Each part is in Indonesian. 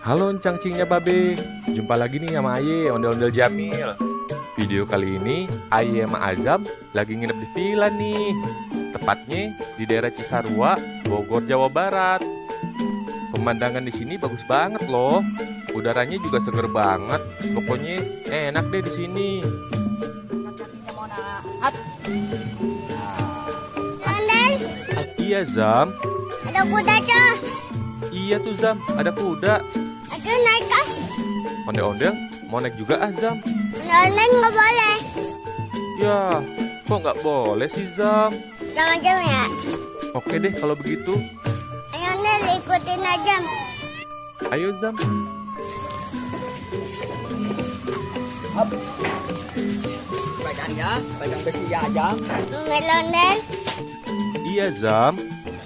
Halo cangcingnya Babe, jumpa lagi nih sama Aye, ondel-ondel Jamil. Video kali ini Aye sama Azam lagi nginep di villa nih. Tepatnya di daerah Cisarua, Bogor, Jawa Barat. Pemandangan di sini bagus banget loh. Udaranya juga seger banget. Pokoknya enak deh di sini. Iya Zam. Ada kuda tuh. Iya tuh Zam, ada kuda. Aduh naik kah? Ondel-ondel mau naik juga Azam. Naik nggak boleh. Ya, kok nggak boleh sih Zam? Jangan jauh ya. Oke deh kalau begitu. Ayo Nel ikutin aja. Ayo Zam. Pegang ya, pegang besi aja. Ondel-ondel. Iya Zam.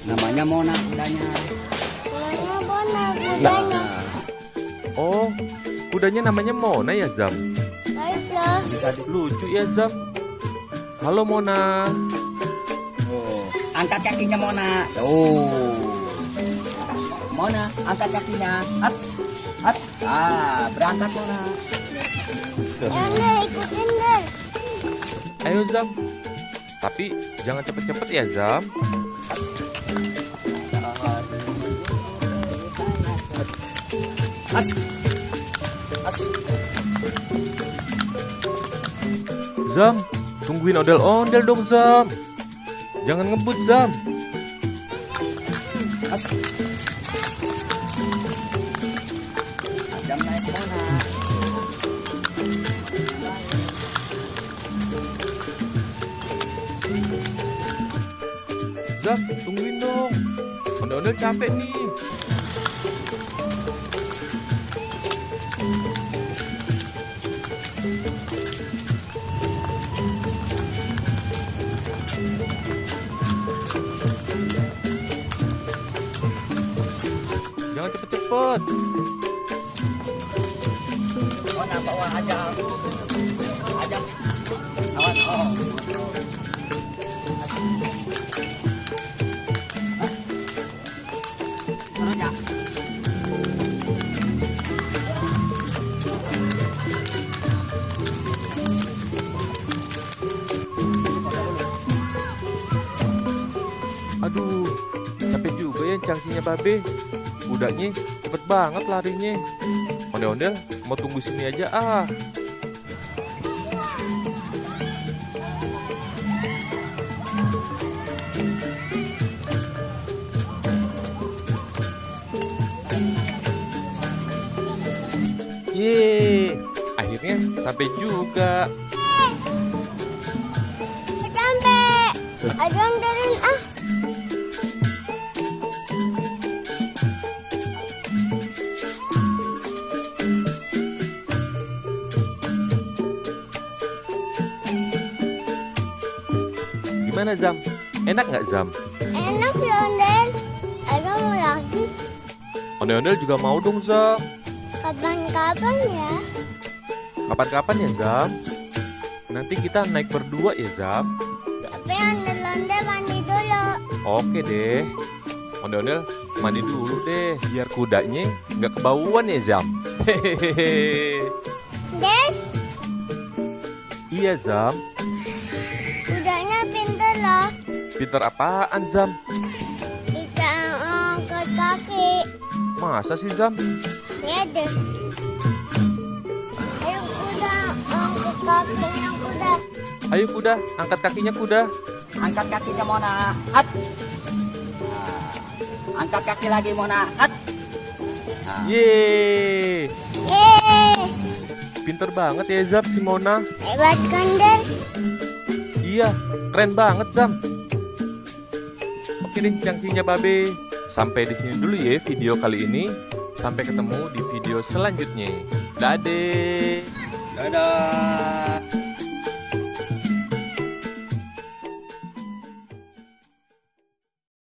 Namanya Mona kudanya. Mana bona kudanya? Oh, kudanya namanya Mona ya Zam. Baik loh. Bisa di... Lucu ya Zam. Halo Mona. Oh, angkat kakinya Mona. Oh. Mona, angkat kakinya. Hat. Hat. Ah, berangkat Mona. Ayo Nel ikutin Nel. Ayo Zam. Tapi jangan cepet-cepet ya Zam. As. As. Zam, tungguin ondel-ondel dong Zam. Jangan ngebut Zam. As. Adam naik Mona. Zam, tungguin dong. Ondel-ondel capek nih. Jangan cepet-cepet. Mona bawa aja. Aja. Awan. Oh. Mana? Aduh, capek juga ya cangcingnya Babe. Kudanya cepet banget larinya. Ondel-ondel mau tunggu sini aja ah. Yeay, akhirnya sampai juga. Sampai. Ayo ondelin ah. Gimana Zam? Enak nggak Zam? Enak ya Ondel. Ayo mau lagi. Ondel-ondel juga mau dong Zam. Kapan-kapan ya? Kapan-kapan ya Zam? Nanti kita naik berdua ya Zam. Tapi ondel-ondel mandi dulu. Oke deh. Ondel-ondel mandi dulu deh, biar kudanya nggak kebauan ya Zam. Hehehe. Del, Iya Zam. kudanya pintar loh. Pinter apaan Zam? Bisa angkat kaki. Masa sih Zam? Ya deh. Ayo kuda, angkat kakinya kuda. Ayo kuda, angkat kakinya kuda. Angkat kakinya Mona. Hat. Nah, angkat kaki lagi Mona. Hat. Nah, Yeay. Yeay, Pinter banget ya Zam si Mona. hebat kan Del? Iya, keren banget Zam. Oke deh cangcingnya Babe. Sampai di sini dulu ya video kali ini. Sampai ketemu di video selanjutnya. Dadah. dadah.